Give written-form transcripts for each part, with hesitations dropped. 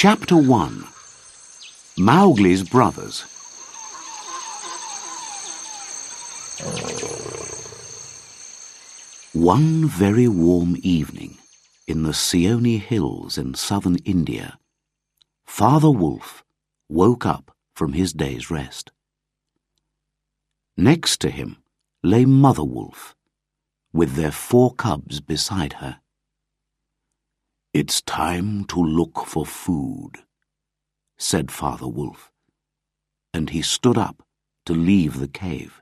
Chapter 1. Mowgli's Brothers. One very warm evening, in the Seoni hills in southern India, Father Wolf woke up from his day's rest. Next to him lay Mother Wolf, with their 4 cubs beside her. "It's time to look for food," said Father Wolf, and he stood up to leave the cave.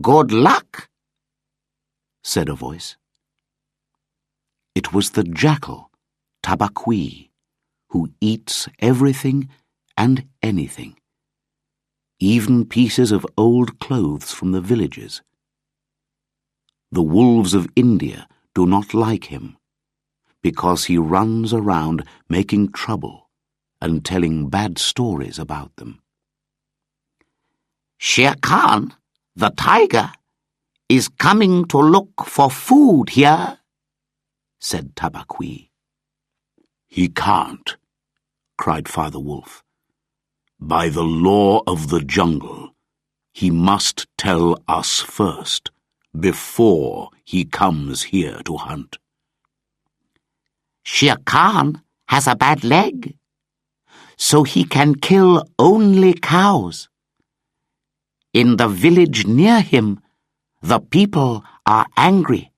"Good luck," said a voice. It was the jackal, Tabaqui, who eats everything and anything, even pieces of old clothes from the villages. The wolves of India do not like him, because he runs around making trouble and telling bad stories about them. "Shere Khan, the tiger, is coming to look for food here," said Tabaqui. "He can't," cried Father Wolf. "By the law of the jungle, he must tell us first, before he comes here to hunt." "Shere Khan has a bad leg, so he can kill only cows. In the village near him, the people are angry.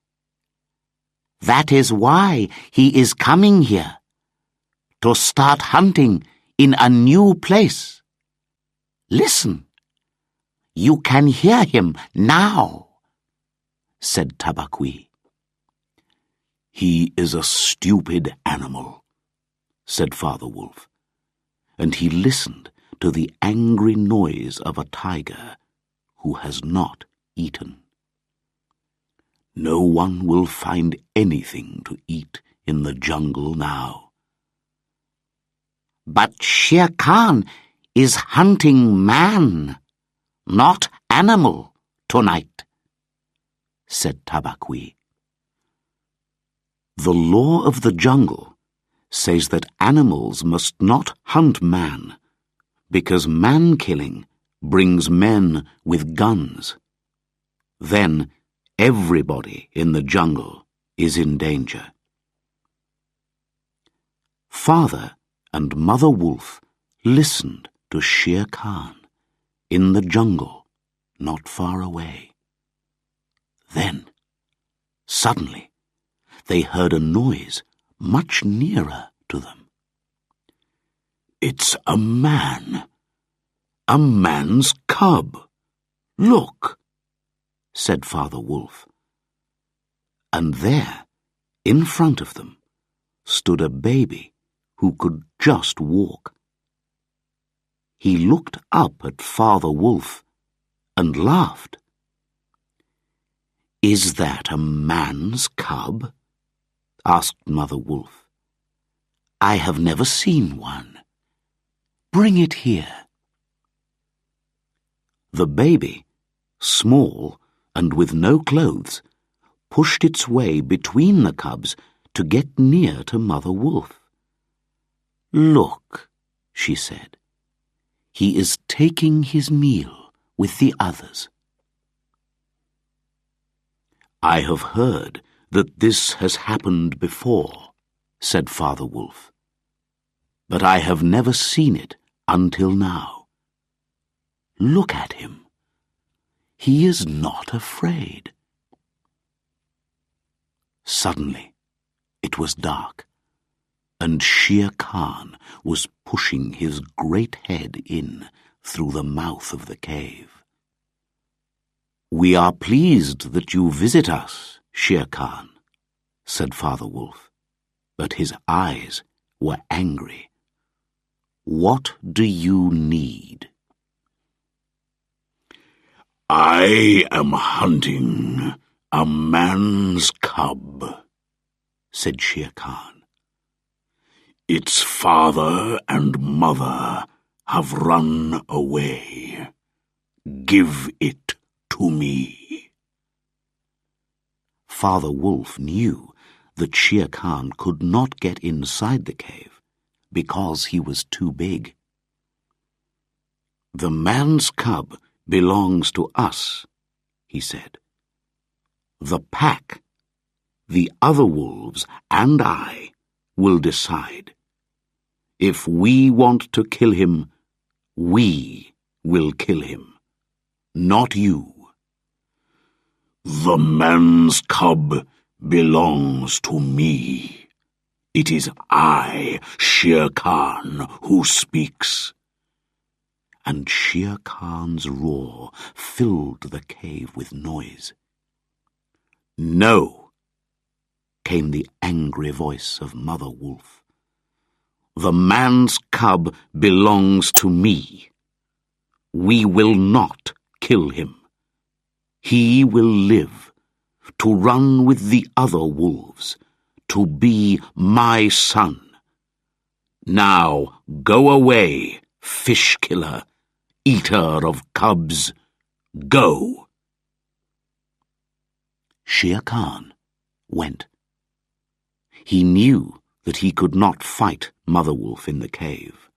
That is why he is coming here, to start hunting in a new place. Listen, you can hear him now," said Tabaqui. "He is a stupid animal," said Father Wolf, and he listened to the angry noise of a tiger who has not eaten. "No one will find anything to eat in the jungle now." "But Shere Khan is hunting man, not animal, tonight," said Tabaqui. "The law of the jungle says that animals must not hunt man, because man-killing brings men with guns. Then everybody in the jungle is in danger." Father and Mother Wolf listened to Shere Khan in the jungle not far away. Then, suddenly, they heard a noise much nearer to them. "It's a man. A man's cub. Look," said Father Wolf. And there, in front of them, stood a baby who could just walk. He looked up at Father Wolf and laughed. "Is that a man's cub?" asked Mother Wolf. "I have never seen one. Bring it here." The baby, small and with no clothes, pushed its way between the cubs to get near to Mother Wolf. "Look," she said, "he is taking his meal with the others." "I have heard that this has happened before," said Father Wolf, "but I have never seen it until now. Look at him. He is not afraid." Suddenly, it was dark, and Shere Khan was pushing his great head in through the mouth of the cave. "We are pleased that you visit us, Shere Khan," said Father Wolf, but his eyes were angry. "What do you need?" "I am hunting a man's cub," said Shere Khan. "Its father and mother have run away. Give it to me." Father Wolf knew that Shere Khan could not get inside the cave because he was too big. "The man's cub belongs to us," he said. "The pack, the other wolves, and I will decide. If we want to kill him, we will kill him, not you." "The man's cub belongs to me. It is I, Shere Khan, who speaks." And Shere Khan's roar filled the cave with noise. "No," came the angry voice of Mother Wolf. "The man's cub belongs to me. We will not kill him. He will live, to run with the other wolves, to be my son. Now go away, fish killer, eater of cubs. Go." Shere Khan went. He knew that he could not fight Mother Wolf in the cave.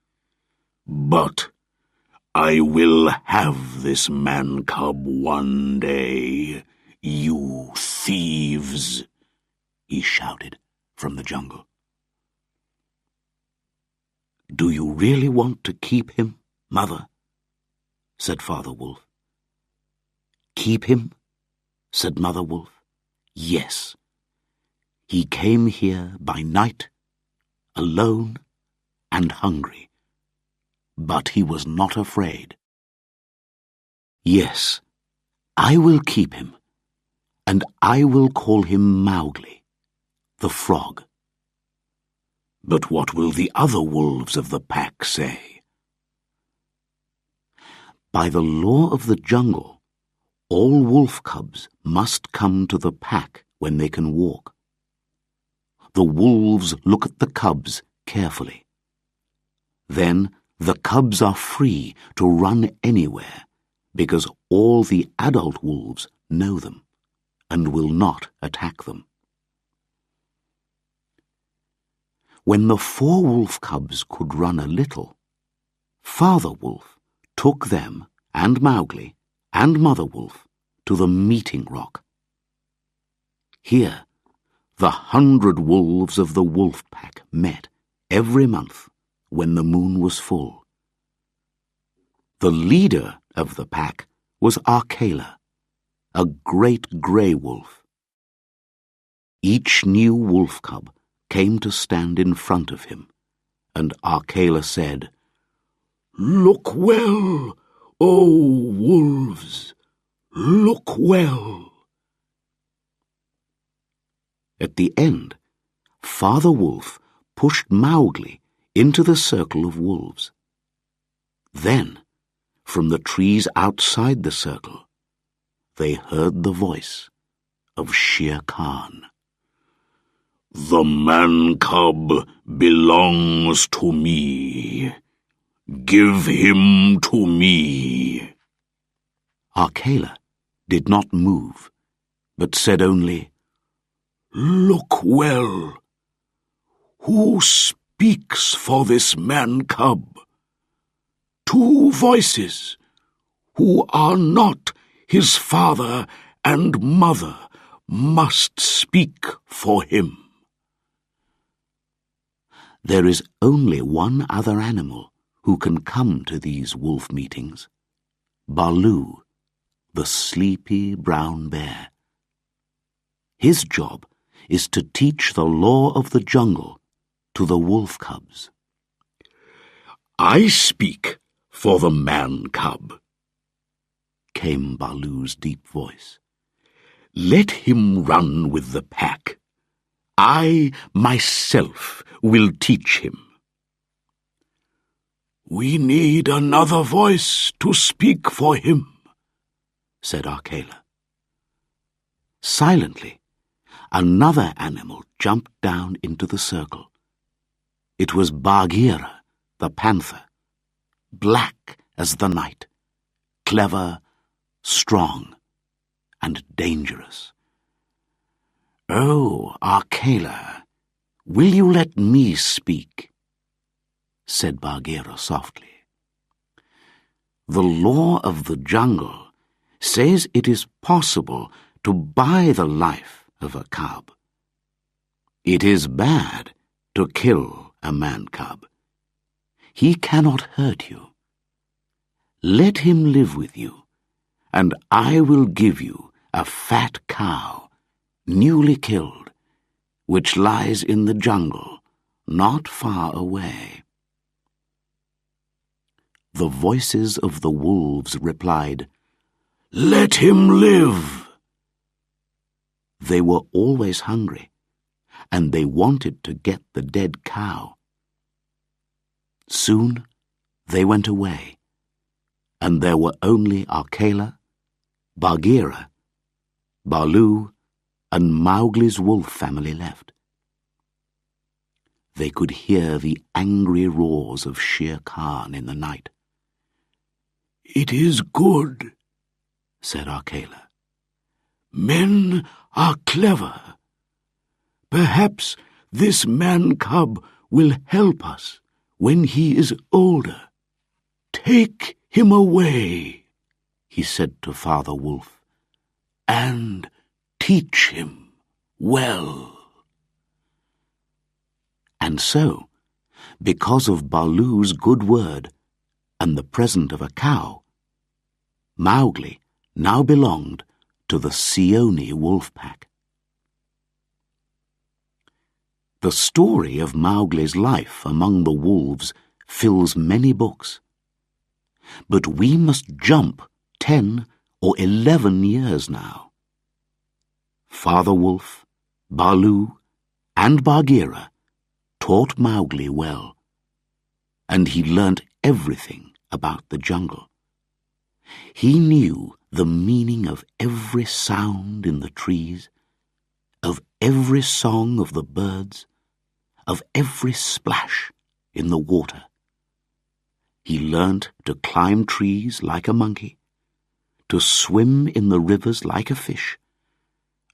"But I will have this man-cub one day, you thieves," he shouted from the jungle. "Do you really want to keep him, Mother?" said Father Wolf. "Keep him?" said Mother Wolf. "Yes. He came here by night, alone and hungry. But he was not afraid. Yes, I will keep him, and I will call him Mowgli, the frog. But what will the other wolves of the pack say?" By the law of the jungle, all wolf cubs must come to the pack when they can walk. The wolves look at the cubs carefully. Then the cubs are free to run anywhere because all the adult wolves know them and will not attack them. When the 4 wolf cubs could run a little, Father Wolf took them and Mowgli and Mother Wolf to the meeting rock. Here, the 100 wolves of the wolf pack met every month when the moon was full. The leader of the pack was Arkela, a great grey wolf. Each new wolf cub came to stand in front of him, and Arkela said, "Look well, O wolves, look well." At the end, Father Wolf pushed Mowgli into the circle of wolves. Then, from the trees outside the circle, they heard the voice of Shere Khan. "The man-cub belongs to me. Give him to me." Arkela did not move, but said only, "Look well. Who speaks for this man-cub? 2 voices, who are not his father and mother, must speak for him." There is only one other animal who can come to these wolf meetings, Baloo, the sleepy brown bear. His job is to teach the law of the jungle to the wolf cubs. "I speak for the man-cub," came Baloo's deep voice. "Let him run with the pack. I myself will teach him." "We need another voice to speak for him," said Arkela. Silently, another animal jumped down into the circle. It was Bagheera, the panther, black as the night, clever, strong, and dangerous. "Oh, Arkela, will you let me speak?" said Bagheera softly. "The law of the jungle says it is possible to buy the life of a cub. It is bad to kill a man-cub. He cannot hurt you. Let him live with you, and I will give you a fat cow, newly killed, which lies in the jungle, not far away." The voices of the wolves replied, "Let him live!" They were always hungry, and they wanted to get the dead cow. Soon they went away, and there were only Akela, Bagheera, Baloo, and Mowgli's wolf family left. They could hear the angry roars of Shere Khan in the night. "It is good," said Akela. "Men are clever. Perhaps this man-cub will help us when he is older. Take him away," he said to Father Wolf, "and teach him well." And so, because of Baloo's good word and the present of a cow, Mowgli now belonged to the Seoni wolf pack. The story of Mowgli's life among the wolves fills many books. But we must jump 10 or 11 years now. Father Wolf, Baloo, and Bagheera taught Mowgli well, and he learnt everything about the jungle. He knew the meaning of every sound in the trees, of every song of the birds, of every splash in the water. He learnt to climb trees like a monkey, to swim in the rivers like a fish,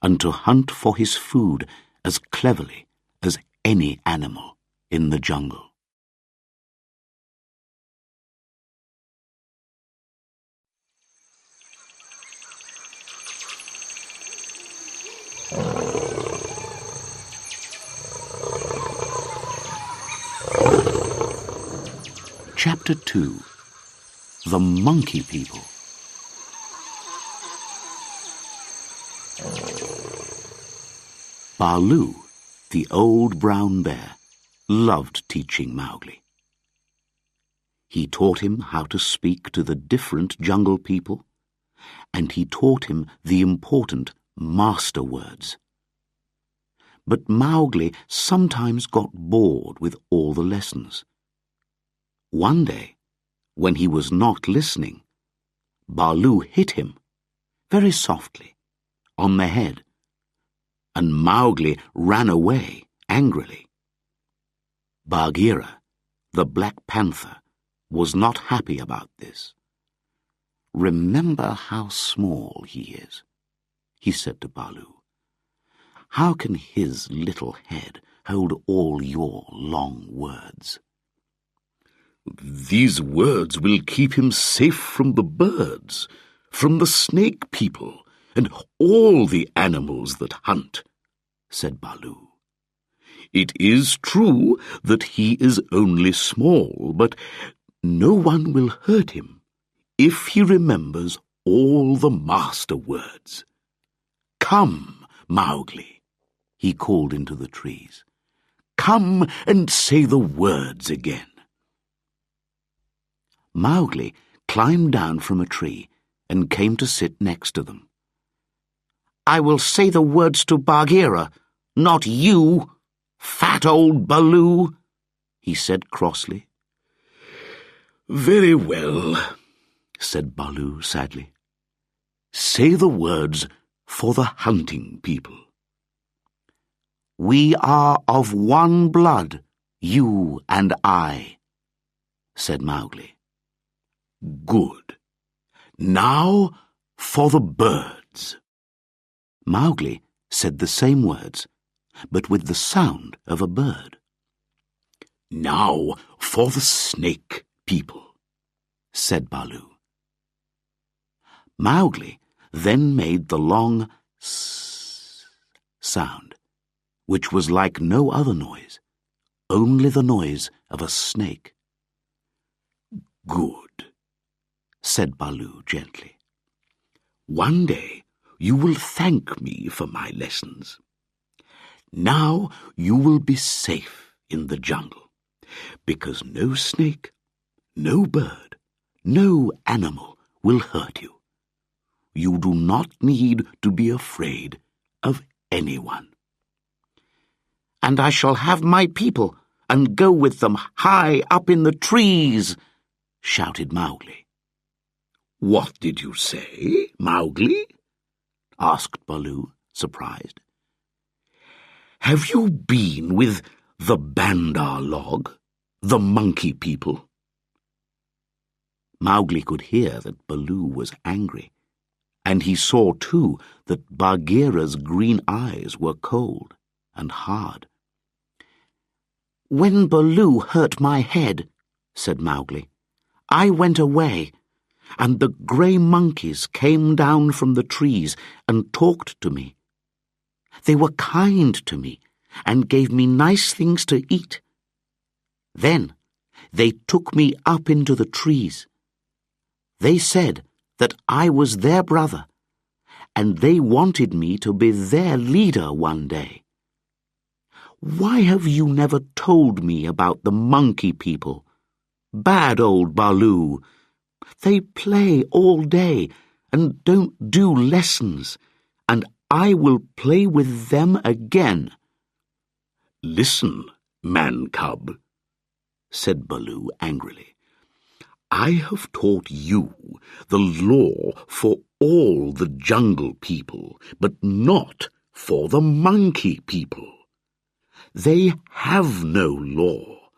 and to hunt for his food as cleverly as any animal in the jungle. Chapter 2. The Monkey People. Baloo, the old brown bear, loved teaching Mowgli. He taught him how to speak to the different jungle people, and he taught him the important master words. But Mowgli sometimes got bored with all the lessons. One day, when he was not listening, Baloo hit him, very softly, on the head, and Mowgli ran away angrily. Bagheera, the Black Panther, was not happy about this. "Remember how small he is," he said to Baloo. "How can his little head hold all your long words?" "These words will keep him safe from the birds, from the snake people, and all the animals that hunt," said Baloo. "It is true that he is only small, but no one will hurt him if he remembers all the master words. Come, Mowgli," he called into the trees. "Come and say the words again." Mowgli climbed down from a tree and came to sit next to them. "I will say the words to Bagheera, not you, fat old Baloo," he said crossly. "Very well," said Baloo sadly. "Say the words for the hunting people." "We are of one blood, you and I," said Mowgli. "Good. Now for the birds." Mowgli said the same words, but with the sound of a bird. "Now for for the snake people," said Baloo. Mowgli then made the long s sound, which was like no other noise, only the noise of a snake. "Good," said Baloo gently. "One day you will thank me for my lessons. Now you will be safe in the jungle, because no snake, no bird, no animal will hurt you. You do not need to be afraid of anyone." "And I shall have my people and go with them high up in the trees," shouted Mowgli. "What did you say, Mowgli?" asked Baloo, surprised. "Have you been with the Bandar log, the monkey people?" Mowgli could hear that Baloo was angry, and he saw too that Bagheera's green eyes were cold and hard. "When Baloo hurt my head," said Mowgli, "I went away, and the grey monkeys came down from the trees and talked to me. They were kind to me and gave me nice things to eat. Then they took me up into the trees. They said that I was their brother, and they wanted me to be their leader one day. Why have you never told me about the monkey people? Bad old Baloo. They play all day and don't do lessons, and I will play with them again." "Listen, man-cub," said Baloo angrily. "I have taught you the law for all the jungle people, but not for the monkey people. They have no law.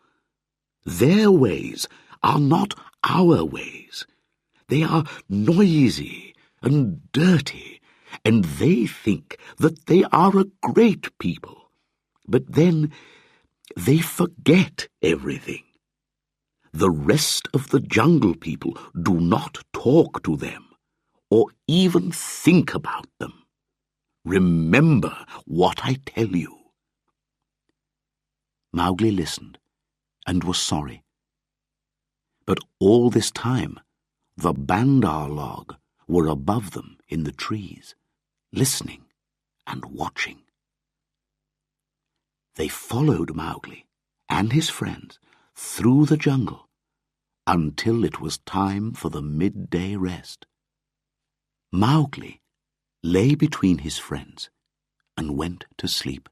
Their ways are not our ways. They are noisy and dirty, and they think that they are a great people. But then they forget everything. The rest of the jungle people do not talk to them or even think about them. Remember what I tell you." Mowgli listened and was sorry. But all this time the Bandar log were above them in the trees, listening and watching. They followed Mowgli and his friends through the jungle until it was time for the midday rest. Mowgli lay between his friends and went to sleep,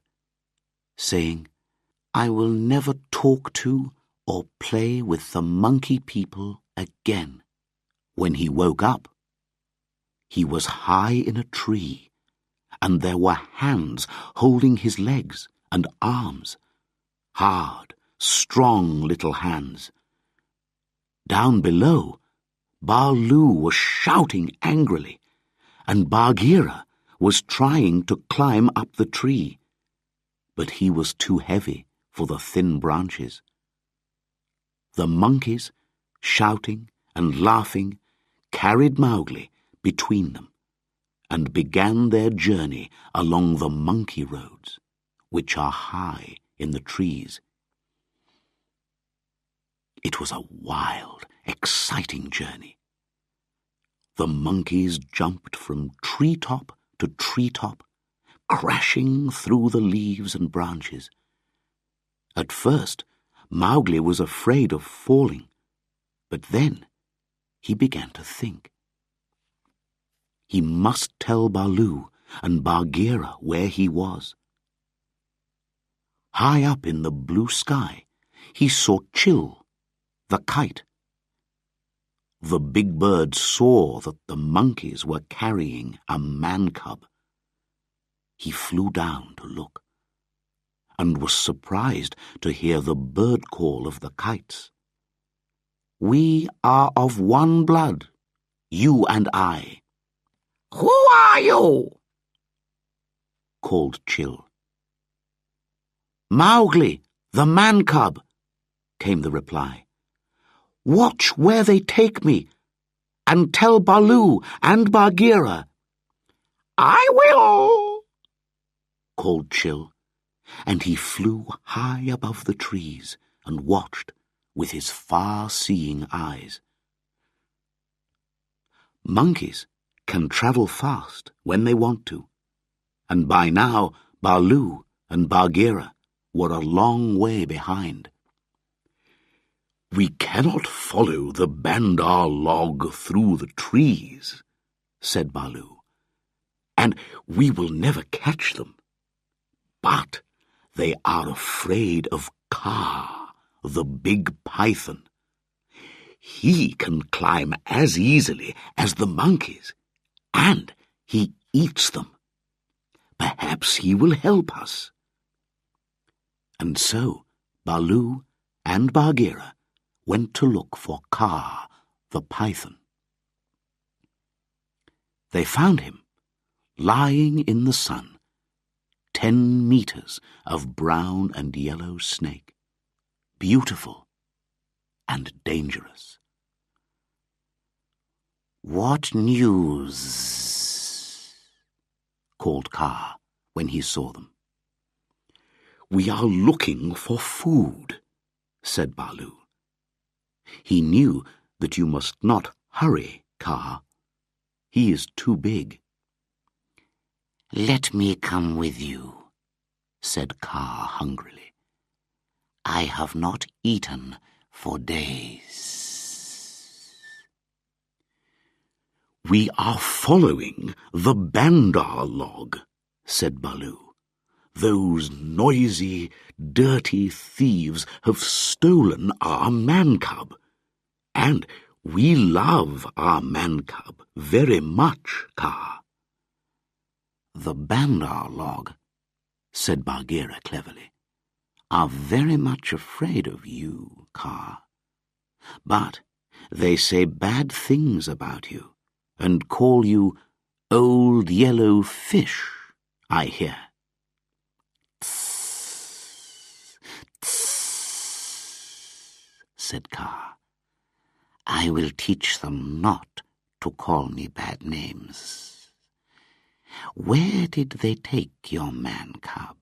saying, "I will never talk to or play with the monkey people again." When he woke up, he was high in a tree, and there were hands holding his legs and arms, hard, strong little hands. Down below, Baloo was shouting angrily, and Bagheera was trying to climb up the tree, but he was too heavy for the thin branches. The monkeys, shouting and laughing, carried Mowgli between them and began their journey along the monkey roads, which are high in the trees. It was a wild, exciting journey. The monkeys jumped from treetop to treetop, crashing through the leaves and branches. At first, Mowgli was afraid of falling, but then he began to think. He must tell Baloo and Bagheera where he was. High up in the blue sky, he saw Chill, the kite. The big bird saw that the monkeys were carrying a man-cub. He flew down to look, and was surprised to hear the bird call of the kites. "We are of one blood, you and I." "Who are you?" called Chill. "Mowgli, the man-cub," came the reply. "Watch where they take me, and tell Baloo and Bagheera." "I will," called Chill, and he flew high above the trees and watched with his far-seeing eyes. Monkeys can travel fast when they want to, and by now Baloo and Bagheera were a long way behind. "We cannot follow the Bandar log through the trees," said Baloo, "and we will never catch them. But they are afraid of Kaa, the big python. He can climb as easily as the monkeys, and he eats them. Perhaps he will help us." And so Baloo and Bagheera went to look for Kaa, the python. They found him lying in the sun, 10 meters of brown and yellow snake, beautiful and dangerous. "What news?" called Kaa when he saw them. "We are looking for food," said Baloo. He knew that you must not hurry Kaa. He is too big. "Let me come with you," said Kaa hungrily. "I have not eaten for days." "We are following the Bandar log," said Baloo. "Those noisy, dirty thieves have stolen our man-cub, and we love our man-cub very much, Kaa." "The Bandar log," said Bagheera cleverly, "are very much afraid of you, Kaa. But they say bad things about you, and call you Old Yellow Fish, I hear." "Tss, tss," said Kaa. "I will teach them not to call me bad names. Where did they take your man-cub?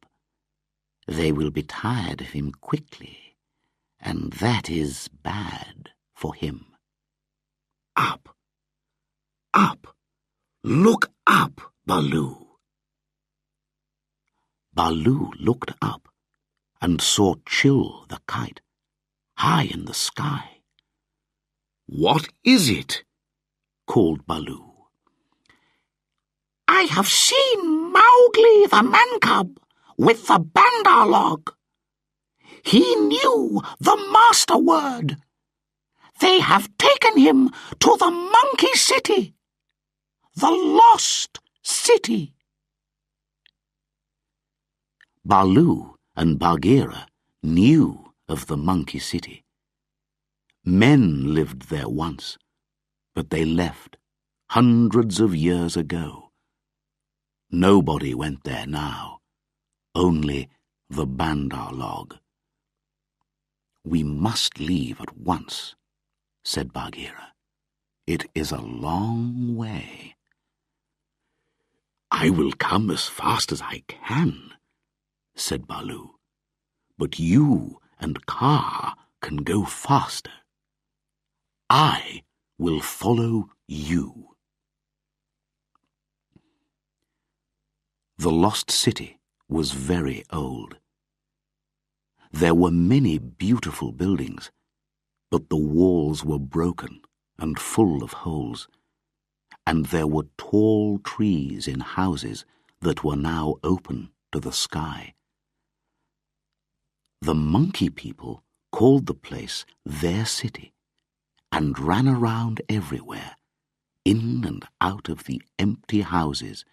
They will be tired of him quickly, and that is bad for him." "Up! Up! Look up, Baloo!" Baloo looked up and saw Chill the kite, high in the sky. "What is it?" called Baloo. "I have seen Mowgli the man-cub with the Bandar log. He knew the master word. They have taken him to the Monkey City, the Lost City." Baloo and Bagheera knew of the Monkey City. Men lived there once, but they left hundreds of years ago. Nobody went there now, only the Bandar log. "We must leave at once," said Bagheera. "It is a long way." "I will come as fast as I can," said Baloo. "But you and Kaa can go faster. I will follow you." The lost city was very old. There were many beautiful buildings, but the walls were broken and full of holes, and there were tall trees in houses that were now open to the sky. The monkey people called the place their city and ran around everywhere, in and out of the empty houses,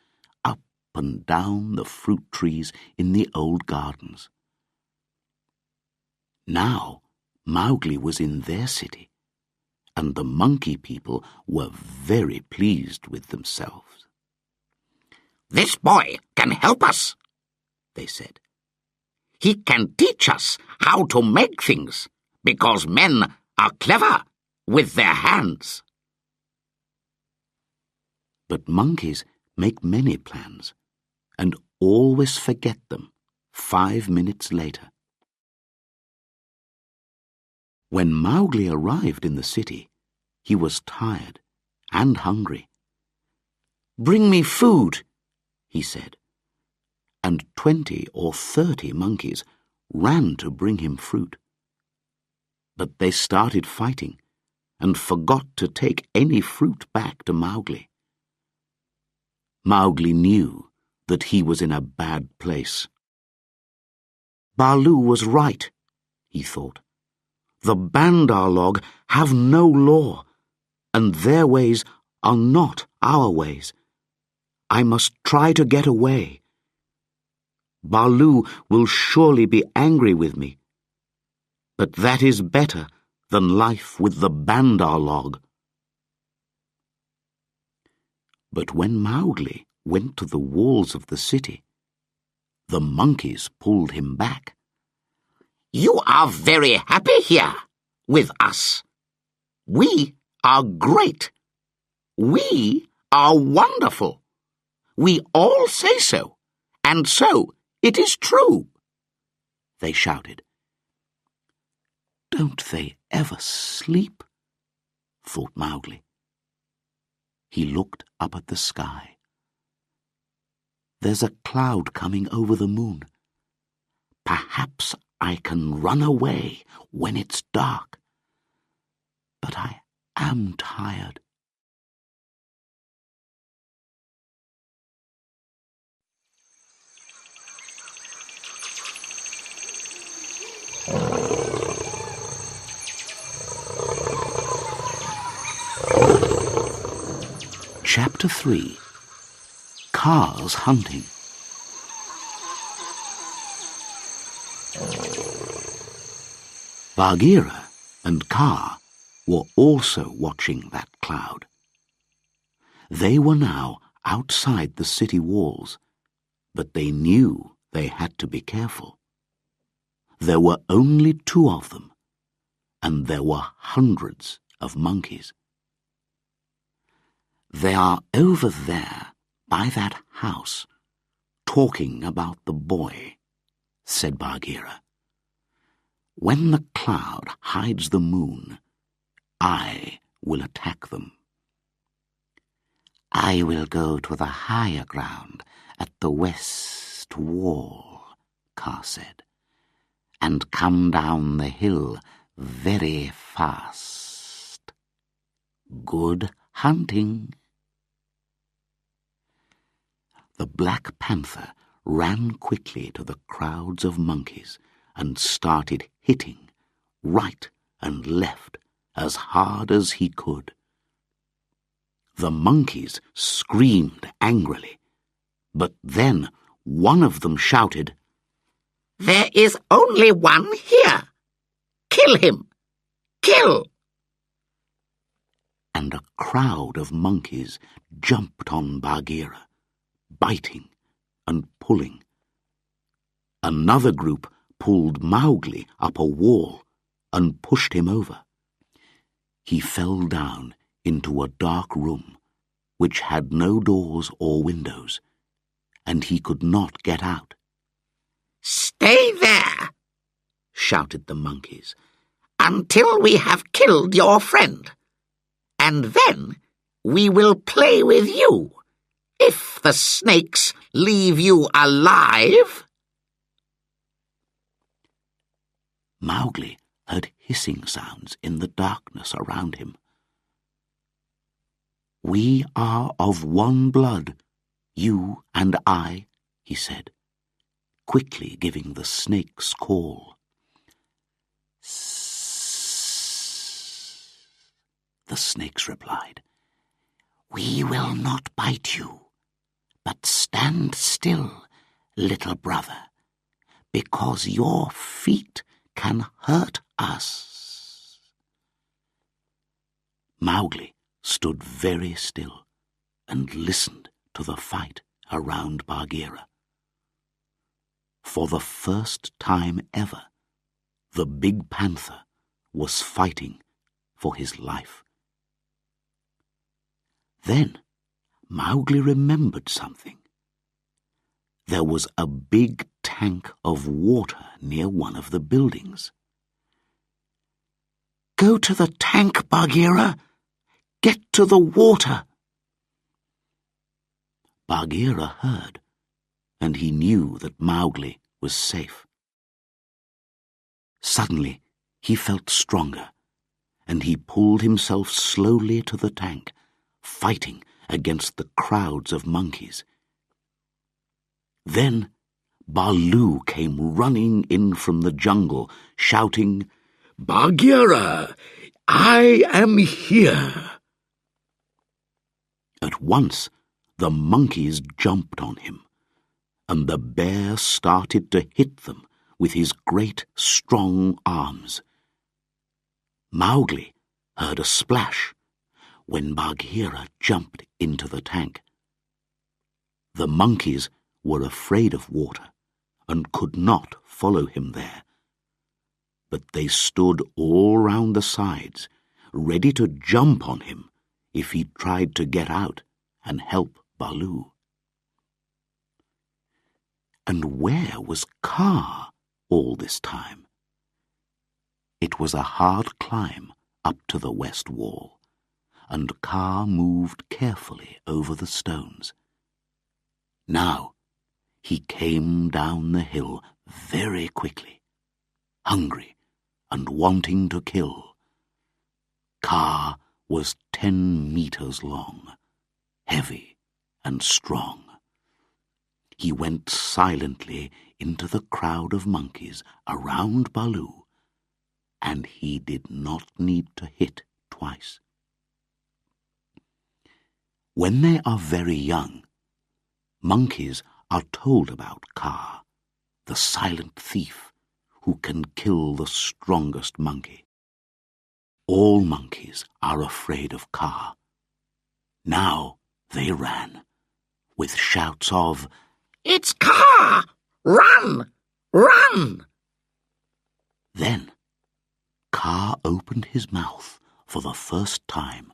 up and down the fruit trees in the old gardens. Now Mowgli was in their city, and the monkey people were very pleased with themselves. "This boy can help us," they said. "He can teach us how to make things because men are clever with their hands. But monkeys make many plans and always forget them 5 minutes later. When Mowgli arrived in the city, he was tired and hungry. "Bring me food," he said, and 20 or 30 monkeys ran to bring him fruit. But they started fighting and forgot to take any fruit back to Mowgli. Mowgli knew that he was in a bad place. Baloo was right, he thought. The Bandar log have no law, and their ways are not our ways. I must try to get away. Baloo will surely be angry with me, but that is better than life with the Bandar log. But when Mowgli went to the walls of the city, the monkeys pulled him back. "You are very happy here with us. We are great. We are wonderful. We all say so, and so it is true," they shouted. "Don't they ever sleep?" thought Mowgli. He looked up at the sky. "There's a cloud coming over the moon. Perhaps I can run away when it's dark. But I am tired." Chapter 3. Kaa's Hunting. Bagheera and Kaa were also watching that cloud. They were now outside the city walls, but they knew they had to be careful. There were only 2 of them, and there were hundreds of monkeys. "They are over there by that house, talking about the boy," said Bagheera. "When the cloud hides the moon, I will attack them." "I will go to the higher ground at the west wall," Kaa said, "and come down the hill very fast. Good hunting." The Black Panther ran quickly to the crowds of monkeys and started hitting right and left as hard as he could. The monkeys screamed angrily, but then one of them shouted, "There is only one here. Kill him! Kill!" And a crowd of monkeys jumped on Bagheera, biting and pulling. Another group pulled Mowgli up a wall and pushed him over. He fell down into a dark room which had no doors or windows, and he could not get out. "Stay there," shouted the monkeys, "until we have killed your friend, and then we will play with you, if the snakes leave you alive." Mowgli heard hissing sounds in the darkness around him. "We are of one blood, you and I," he said, quickly giving the snake's call. "Sssss," the snakes replied. "We will not bite you, but stand still, little brother, because your feet can hurt us." Mowgli stood very still and listened to the fight around Bagheera. For the first time ever, the big panther was fighting for his life. Then Mowgli remembered something. There was a big tank of water near one of the buildings. "Go to the tank, Bagheera! Get to the water!" Bagheera heard, and he knew that Mowgli was safe. Suddenly he felt stronger, and he pulled himself slowly to the tank, fighting against the crowds of monkeys. Then Baloo came running in from the jungle, shouting, "Bagheera, I am here!" At once the monkeys jumped on him, and the bear started to hit them with his great, strong arms. Mowgli heard a splash when Bagheera jumped into the tank. The monkeys were afraid of water and could not follow him there, but they stood all round the sides, ready to jump on him if he tried to get out and help Baloo. And where was Kaa all this time? It was a hard climb up to the west wall, and Kaa moved carefully over the stones. Now he came down the hill very quickly, hungry and wanting to kill. Kaa was 10 meters long, heavy and strong. He went silently into the crowd of monkeys around Baloo, and he did not need to hit twice. When they are very young, monkeys are told about Kaa, the silent thief who can kill the strongest monkey. All monkeys are afraid of Kaa. Now they ran, with shouts of, "It's Kaa! Run! Run!" Then Kaa opened his mouth for the first time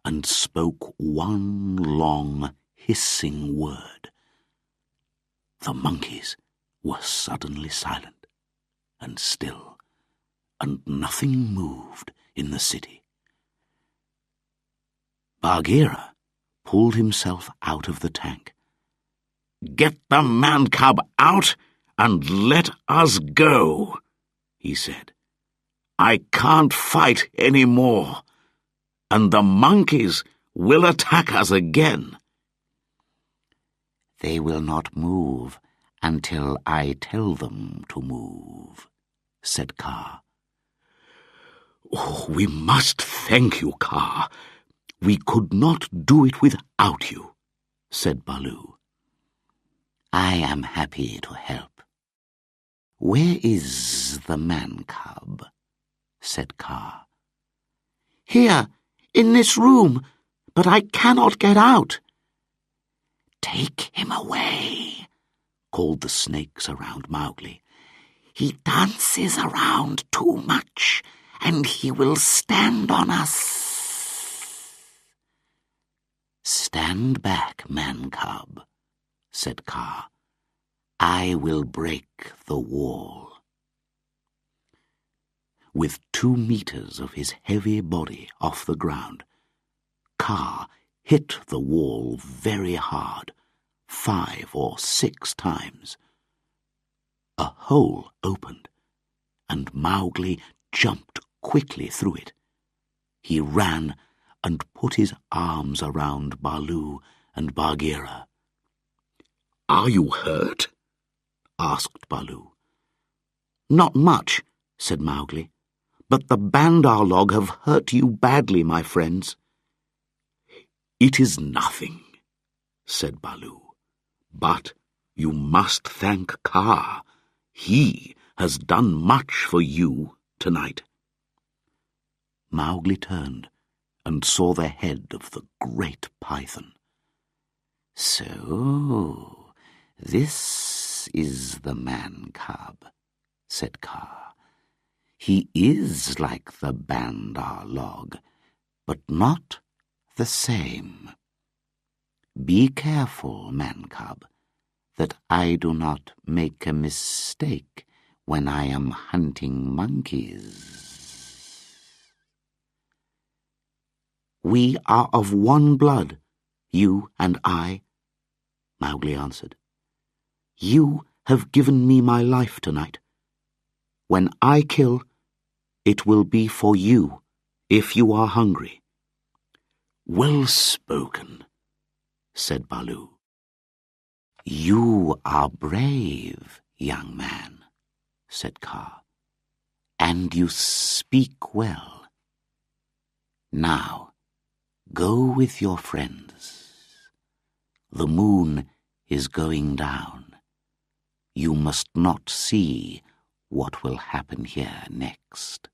and spoke one long, hissing word. The monkeys were suddenly silent and still, and nothing moved in the city. Bagheera pulled himself out of the tank. "Get the man-cub out and let us go," he said. "I can't fight any more, and the monkeys will attack us again." "They will not move until I tell them to move," said Kaa. "Oh, we must thank you, Kaa. We could not do it without you," said Baloo. "I am happy to help. Where is the man-cub?" said Kaa. "Here, in this room, but I cannot get out." "Take him away," called the snakes around Mowgli. "He dances around too much, and he will stand on us." "Stand back, man-cub," said Kaa. "I will break the wall." With 2 meters of his heavy body off the ground, Kaa hit the wall very hard, 5 or 6 times. A hole opened, and Mowgli jumped quickly through it. He ran and put his arms around Baloo and Bagheera. "Are you hurt?" asked Baloo. "Not much," said Mowgli. "But the Bandar log have hurt you badly, my friends." "It is nothing," said Baloo. "But you must thank Kaa. He has done much for you tonight." Mowgli turned and saw the head of the great python. "So, this is the man-cub," said Kaa. He is like the Bandar log, but not the same. Be careful, man-cub, that I do not make a mistake when I am hunting monkeys. We are of one blood, you and I, Mowgli answered. You have given me my life tonight. When I kill, it will be for you, if you are hungry. Well spoken, said Baloo. You are brave, young man, said Kaa, and you speak well. Now, go with your friends. The moon is going down. You must not see what will happen here next.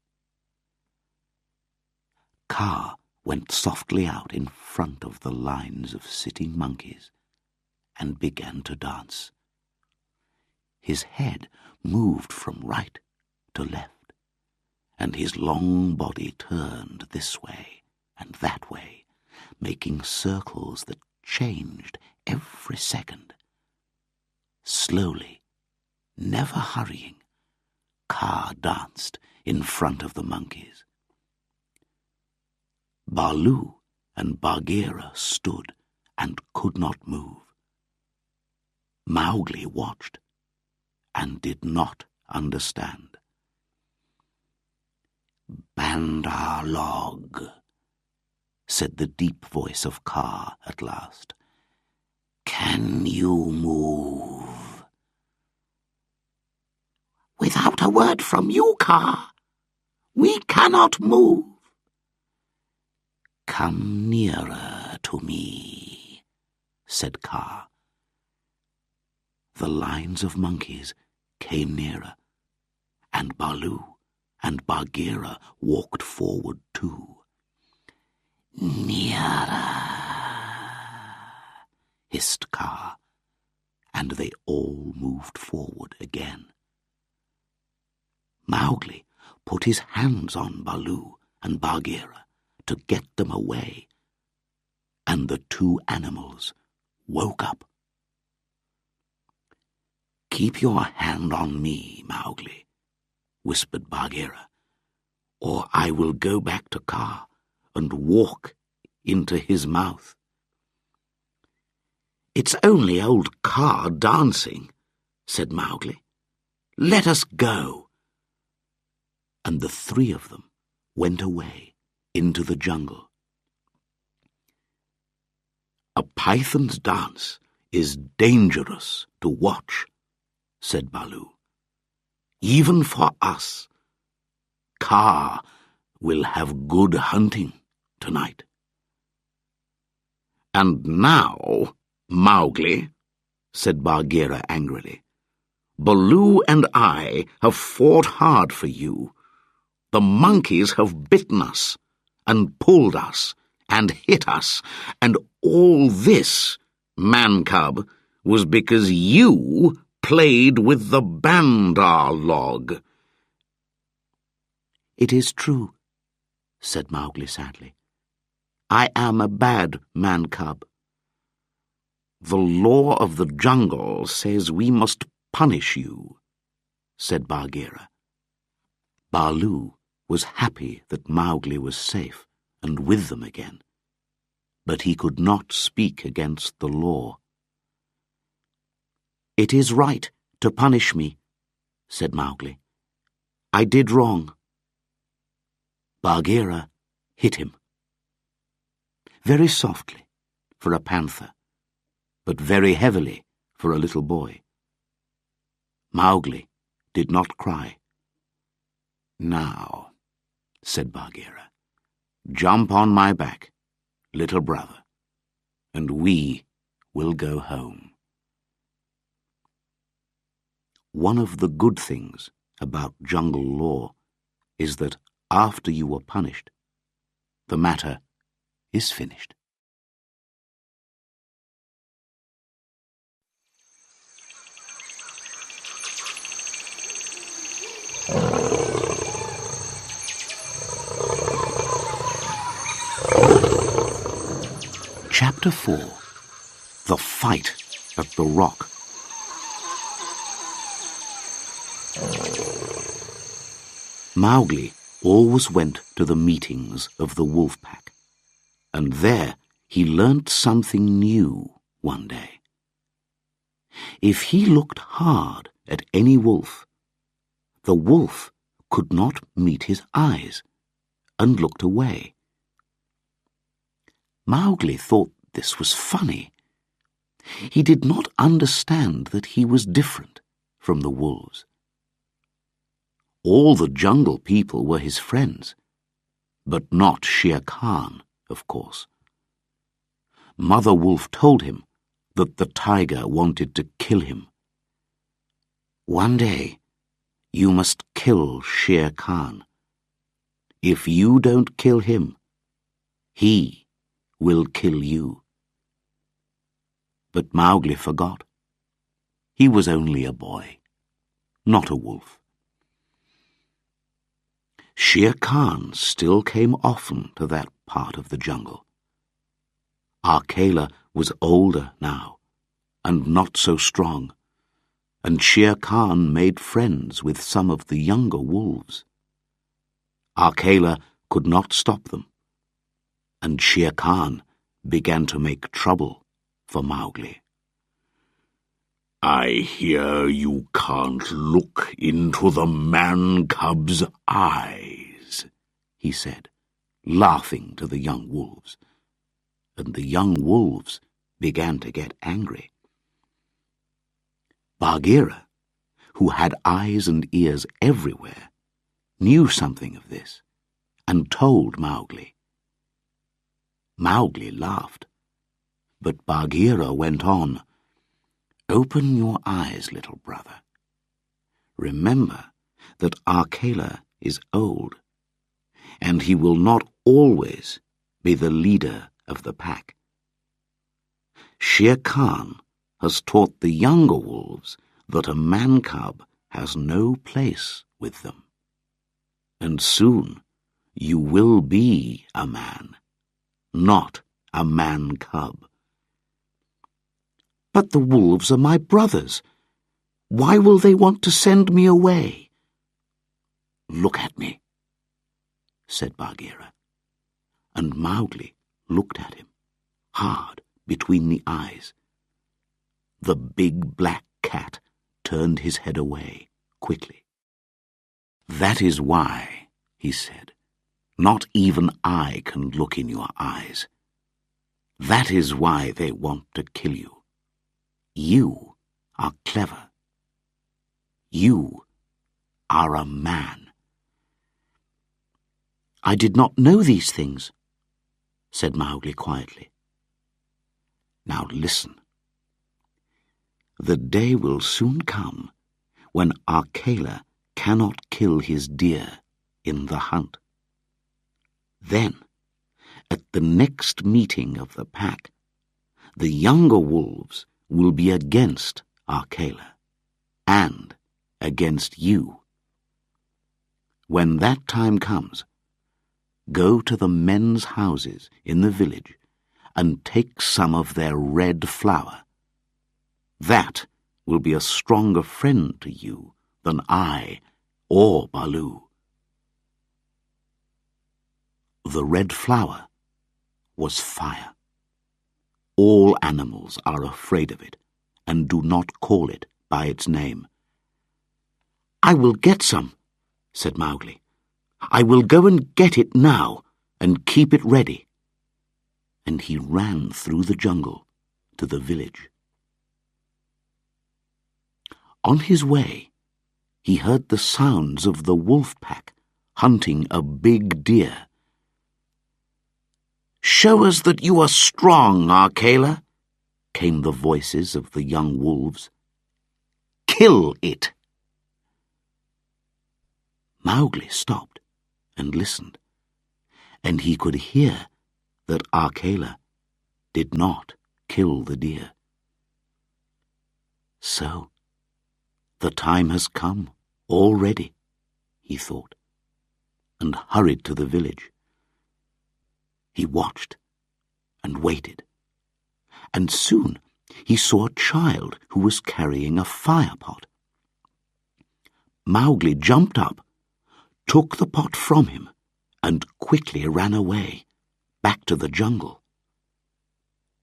Kaa went softly out in front of the lines of sitting monkeys and began to dance. His head moved from right to left, and his long body turned this way and that way, making circles that changed every second. Slowly, never hurrying, Kaa danced in front of the monkeys. Baloo and Bagheera stood and could not move. Mowgli watched and did not understand. "Bandar log," said the deep voice of Kaa at last. "Can you move?" "Without a word from you, Kaa, we cannot move." "Come nearer to me," said Kaa. The lines of monkeys came nearer, and Baloo and Bagheera walked forward too. "Nearer," hissed Kaa, and they all moved forward again. Mowgli put his hands on Baloo and Bagheera to get them away, and the two animals woke up. "Keep your hand on me, Mowgli," whispered Bagheera, "or I will go back to Kaa and walk into his mouth." "It's only old Kaa dancing," said Mowgli. "Let us go." And the three of them went away into the jungle. "A python's dance is dangerous to watch," said Baloo. "Even for us. Kaa will have good hunting tonight." "And now, Mowgli," said Bagheera angrily, "Baloo and I have fought hard for you. The monkeys have bitten us and pulled us and hit us, and all this, man-cub, was because you played with the Bandar log." "It is true," said Mowgli sadly. "I am a bad man-cub. The law of the jungle says we must punish you," said Bagheera. Baloo was happy that Mowgli was safe and with them again, but he could not speak against the law. "It is right to punish me," said Mowgli. "I did wrong." Bagheera hit him. Very softly for a panther, but very heavily for a little boy. Mowgli did not cry. "Now," said Bagheera, "jump on my back, little brother, and we will go home." One of the good things about jungle law is that after you are punished, the matter is finished. Chapter 4. The Fight at the Rock. Mowgli always went to the meetings of the wolf pack, and there he learnt something new one day. If he looked hard at any wolf, the wolf could not meet his eyes and looked away. Mowgli thought this was funny. He did not understand that he was different from the wolves. All the jungle people were his friends, but not Shere Khan, of course. Mother Wolf told him that the tiger wanted to kill him. "One day, you must kill Shere Khan. If you don't kill him, he will kill you." But Mowgli forgot. He was only a boy, not a wolf. Shere Khan still came often to that part of the jungle. Akela was older now, and not so strong, and Shere Khan made friends with some of the younger wolves. Akela could not stop them, and Shere Khan began to make trouble for Mowgli. "I hear you can't look into the man-cub's eyes," he said, laughing to the young wolves. And the young wolves began to get angry. Bagheera, who had eyes and ears everywhere, knew something of this and told Mowgli. Mowgli laughed, but Bagheera went on, "Open your eyes, little brother. Remember that Akela is old, and he will not always be the leader of the pack. Shere Khan has taught the younger wolves that a man-cub has no place with them, and soon you will be a man, not a man-cub." "But the wolves are my brothers. Why will they want to send me away?" "Look at me," said Bagheera, and Mowgli looked at him, hard between the eyes. The big black cat turned his head away quickly. "That is why," he said, "not even I can look in your eyes. That is why they want to kill you. You are clever. You are a man." "I did not know these things," said Mowgli quietly. "Now listen. The day will soon come when Akela cannot kill his deer in the hunt. Then, at the next meeting of the pack, the younger wolves will be against Akela and against you. When that time comes, go to the men's houses in the village and take some of their red flour. That will be a stronger friend to you than I or Baloo." The red flour was fire. All animals are afraid of it and do not call it by its name. "I will get some," said Mowgli. "I will go and get it now and keep it ready." And he ran through the jungle to the village. On his way, he heard the sounds of the wolf pack hunting a big deer. "Show us that you are strong, Akela," came the voices of the young wolves. "Kill it." Mowgli stopped and listened, and he could hear that Akela did not kill the deer. "So, the time has come already," he thought, and hurried to the village. He watched and waited and soon he saw a child who was carrying a fire pot. Mowgli jumped up, took the pot from him, and quickly ran away, back to the jungle.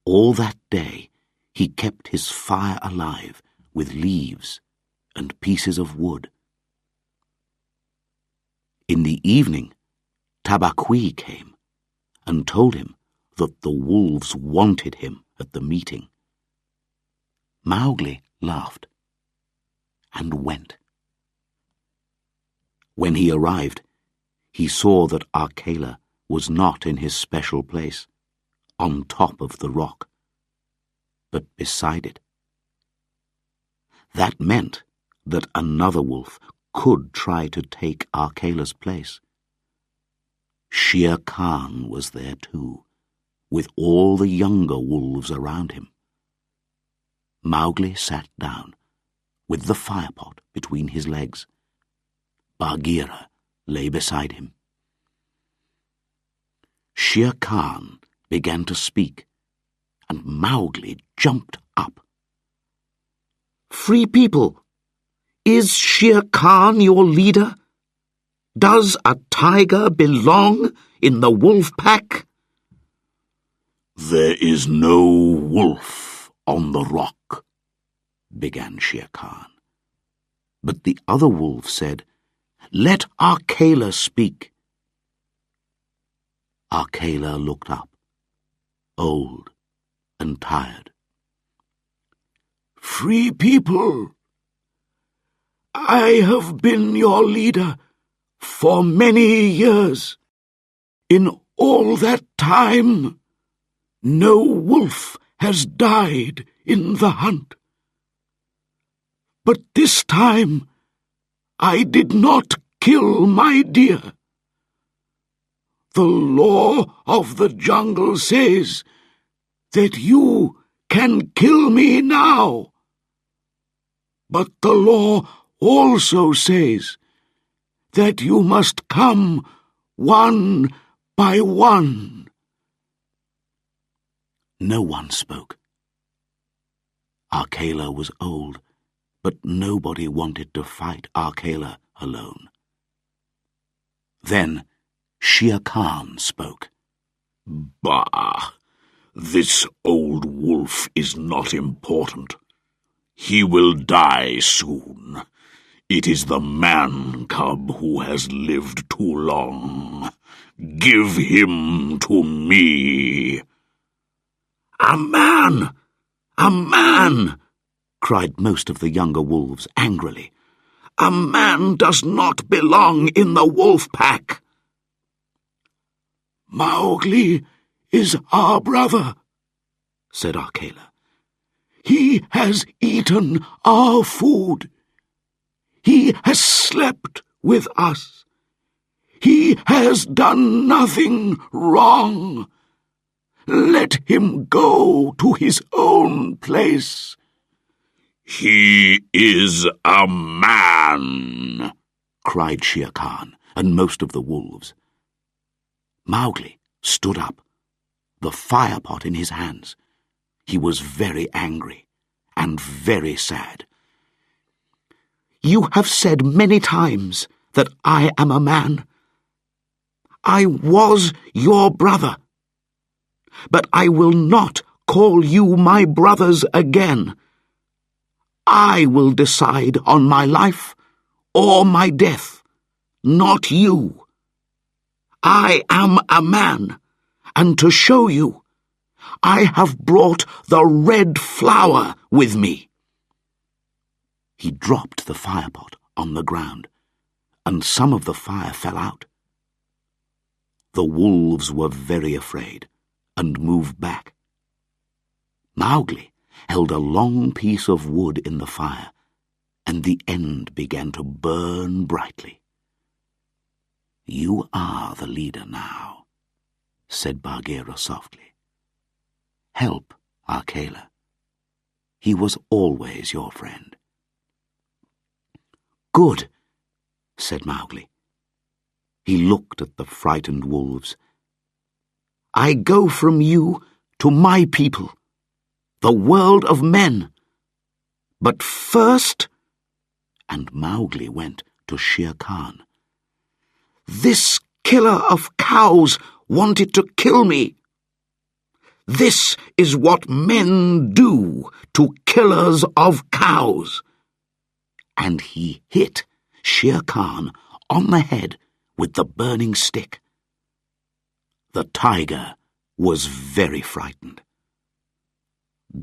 All that day he kept his fire alive with leaves and pieces of wood. In the evening, Tabaqui came and told him that the wolves wanted him at the meeting. Mowgli laughed and went. When he arrived, he saw that Akela was not in his special place, on top of the rock, but beside it. That meant that another wolf could try to take Akela's place. Shere Khan was there too, with all the younger wolves around him. Mowgli sat down, with the firepot between his legs. Bagheera lay beside him. Shere Khan began to speak, and Mowgli jumped up. "Free people, is Shere Khan your leader? Does a tiger belong in the wolf pack?" "There is no wolf on the rock," began Shere Khan. But the other wolves said, "Let Akela speak." Akela looked up, old and tired. "Free people, I have been your leader for many years. In all that time, no wolf has died in the hunt. But this time, I did not kill my deer. The law of the jungle says that you can kill me now. But the law also says that you must come one by one." No one spoke. Akela was old, but nobody wanted to fight Akela alone. Then Shere Khan spoke. "Bah! This old wolf is not important. He will die soon. It is the man-cub who has lived too long. Give him to me." "A man! A man!" cried most of the younger wolves angrily. "A man does not belong in the wolf pack." "Mowgli is our brother," said Akela. "He has eaten our food. He has slept with us. He has done nothing wrong. Let him go to his own place." "He is a man," cried Shere Khan and most of the wolves. Mowgli stood up, the firepot in his hands. He was very angry and very sad. "You have said many times that I am a man. I was your brother, but I will not call you my brothers again. I will decide on my life or my death, not you. I am a man, and to show you, I have brought the red flower with me." He dropped the firepot on the ground, and some of the fire fell out. The wolves were very afraid and moved back. Mowgli held a long piece of wood in the fire, and the end began to burn brightly. "You are the leader now," said Bagheera softly. "Help Akela. He was always your friend." "Good," said Mowgli. He looked at the frightened wolves. "I go from you to my people. the world of men. But first," and Mowgli went to Shere Khan, "this killer of cows wanted to kill me. This is what men do to killers of cows." And he hit Shere Khan on the head with the burning stick. The tiger was very frightened.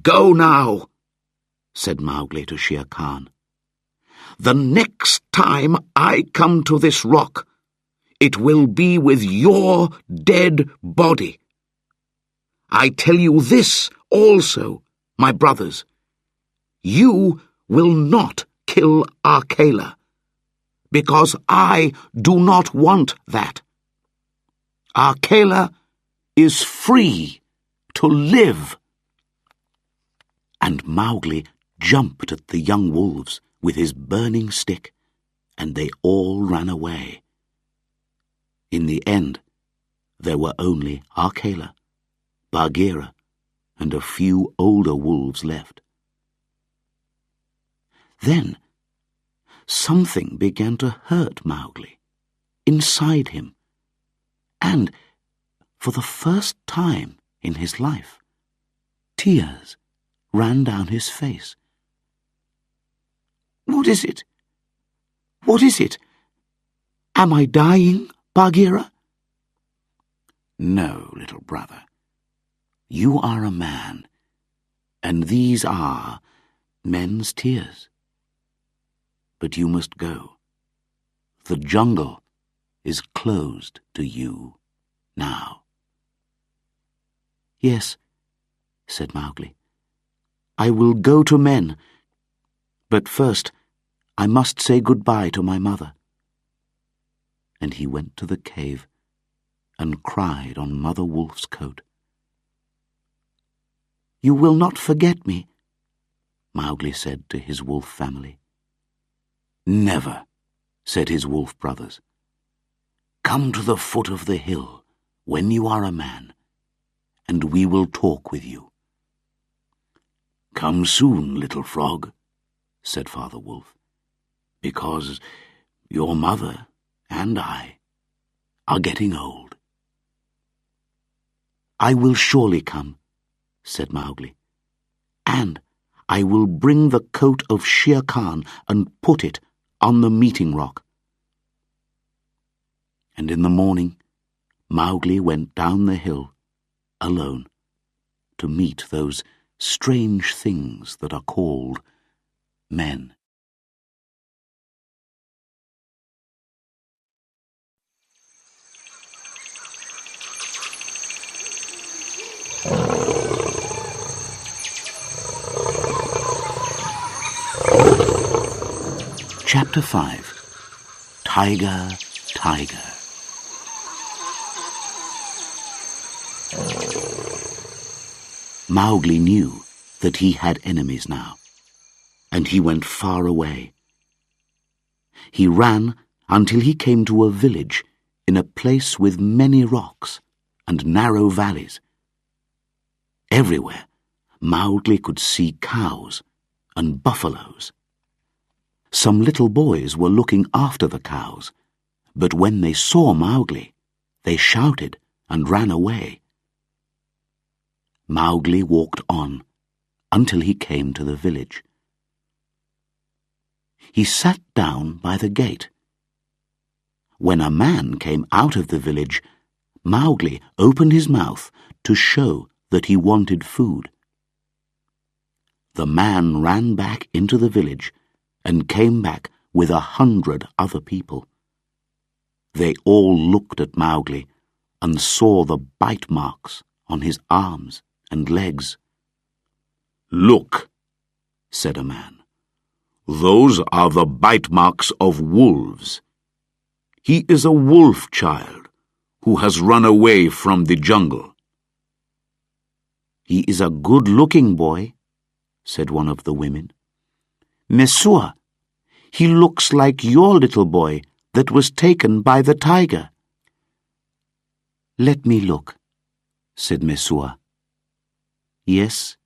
"Go now," said Mowgli to Shere Khan. "The next time I come to this rock, it will be with your dead body. I tell you this also, my brothers. You will not kill Akela, because I do not want that. Akela is free to live." And Mowgli jumped at the young wolves with his burning stick, and they all ran away. In the end, there were only Akela, Bagheera, and a few older wolves left. Then something began to hurt Mowgli, inside him, and, for the first time in his life, tears ran down his face. "What is it? What is it? Am I dying, Bagheera?" "No, little brother. You are a man, and these are men's tears. But you must go. The jungle is closed to you now." "Yes," said Mowgli. "I will go to men. But first I must say goodbye to my mother." And he went to the cave and cried on Mother Wolf's coat. "You will not forget me," Mowgli said to his wolf family. "Never," said his wolf brothers. "Come to the foot of the hill when you are a man, and we will talk with you." "Come soon, little frog," said Father Wolf, "because your mother and I are getting old." "I will surely come," said Mowgli, "and I will bring the coat of Shere Khan and put it on the meeting rock." And in the morning, Mowgli went down the hill, alone, to meet those strange things that are called men. Chapter 5. Tiger, Tiger. Mowgli knew that he had enemies now, and he went far away. He ran until he came to a village in a place with many rocks and narrow valleys. Everywhere, Mowgli could see cows and buffaloes. Some little boys were looking after the cows, but when they saw Mowgli, they shouted and ran away. Mowgli walked on until he came to the village. He sat down by the gate. When a man came out of the village, Mowgli opened his mouth to show that he wanted food. The man ran back into the village and came back with 100 other people. They all looked at Mowgli and saw the bite marks on his arms and legs. "Look," said a man. "Those are the bite marks of wolves. He is a wolf child who has run away from the jungle." "He is a good-looking boy," said one of the women. "Mesua, he looks like your little boy that was taken by the tiger." "Let me look," said Mesua. Yes,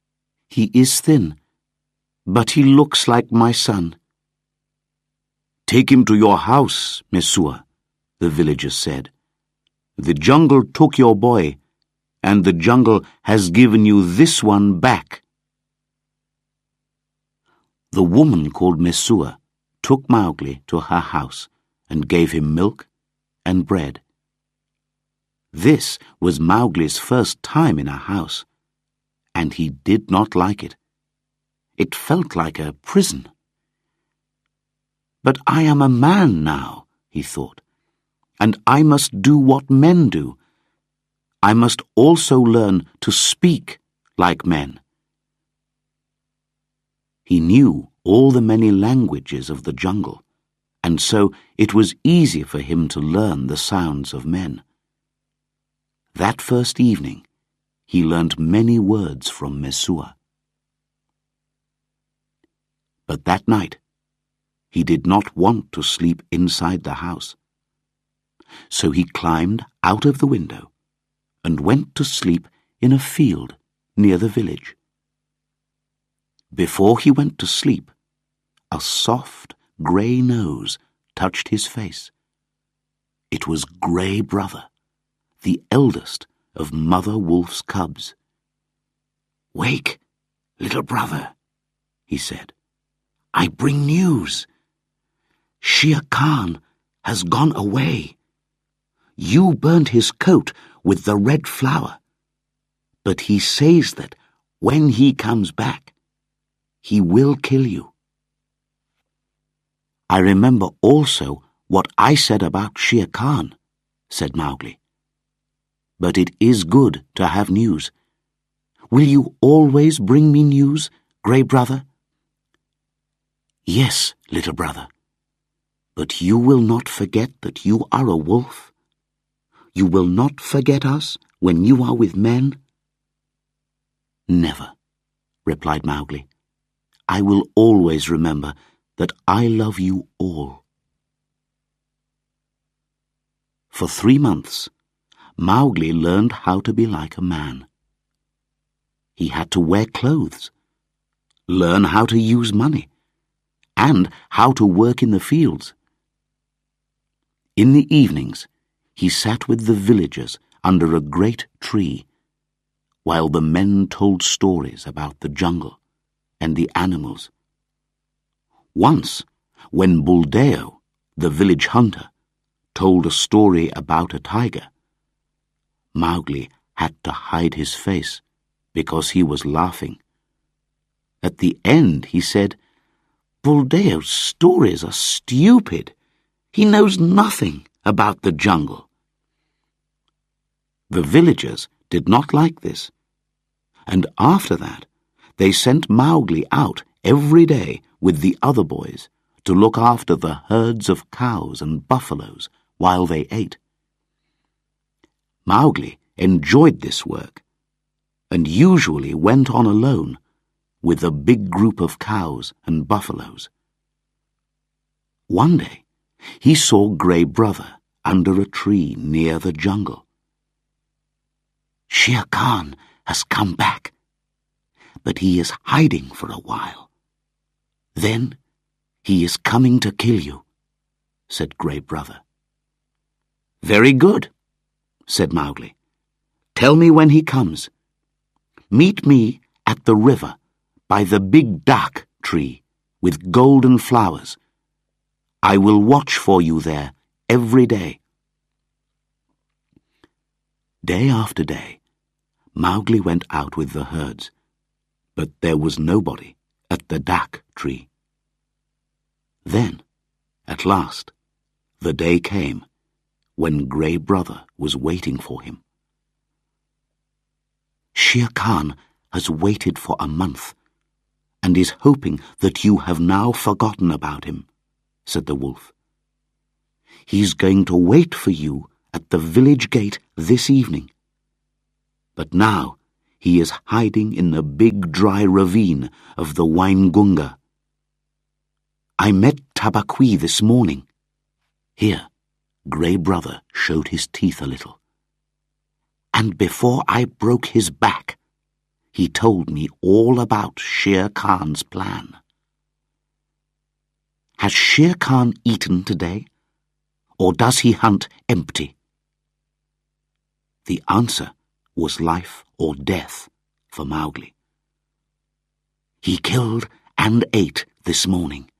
He is thin, but he looks like my son." "Take him to your house, Mesua," the villagers said. "The jungle took your boy, and the jungle has given you this one back." The woman called Mesua took Mowgli to her house and gave him milk and bread. This was Mowgli's first time in a house, and he did not like it. It felt like a prison. "But I am a man now," he thought, "and I must do what men do. I must also learn to speak like men." He knew all the many languages of the jungle, and so it was easy for him to learn the sounds of men. That first evening, he learned many words from Mesua. But that night, he did not want to sleep inside the house. So he climbed out of the window and went to sleep in a field near the village. Before he went to sleep, a soft, grey nose touched his face. It was Grey Brother, the eldest of Mother Wolf's cubs. "Wake, little brother," he said. "I bring news. Shere Khan has gone away. You burnt his coat with the red flower, but he says that when he comes back, he will kill you." "I remember also what I said about Shere Khan," said Mowgli. "But it is good to have news. Will you always bring me news, Grey Brother?" "Yes, little brother. But you will not forget that you are a wolf? You will not forget us when you are with men?" "Never," replied Mowgli. "I will always remember that I love you all." For 3 months, Mowgli learned how to be like a man. He had to wear clothes, learn how to use money, and how to work in the fields. In the evenings, he sat with the villagers under a great tree, while the men told stories about the jungle and the animals. Once, when Buldeo, the village hunter, told a story about a tiger, Mowgli had to hide his face because he was laughing. At the end, he said, "Buldeo's stories are stupid. He knows nothing about the jungle." The villagers did not like this, and after that, they sent Mowgli out every day with the other boys to look after the herds of cows and buffaloes while they ate. Mowgli enjoyed this work, and usually went on alone with a big group of cows and buffaloes. One day, he saw Grey Brother under a tree near the jungle. "Shere Khan has come back, but he is hiding for a while. Then he is coming to kill you," said Grey Brother. "Very good," said Mowgli. "Tell me when he comes. Meet me at the river by the big dak tree with golden flowers. I will watch for you there every day." Day after day, Mowgli went out with the herds, but there was nobody at the dak tree. Then, at last, the day came when Grey Brother was waiting for him. "Shere Khan has waited for a month, and is hoping that you have now forgotten about him," said the wolf. "He's going to wait for you at the village gate this evening. But now he is hiding in the big dry ravine of the Waingunga. I met Tabaqui this morning." Here, Grey Brother showed his teeth a little. "And before I broke his back, he told me all about Shere Khan's plan. Has Shere Khan eaten today, or does he hunt empty? The answer was life or death for Mowgli. He killed and ate this morning,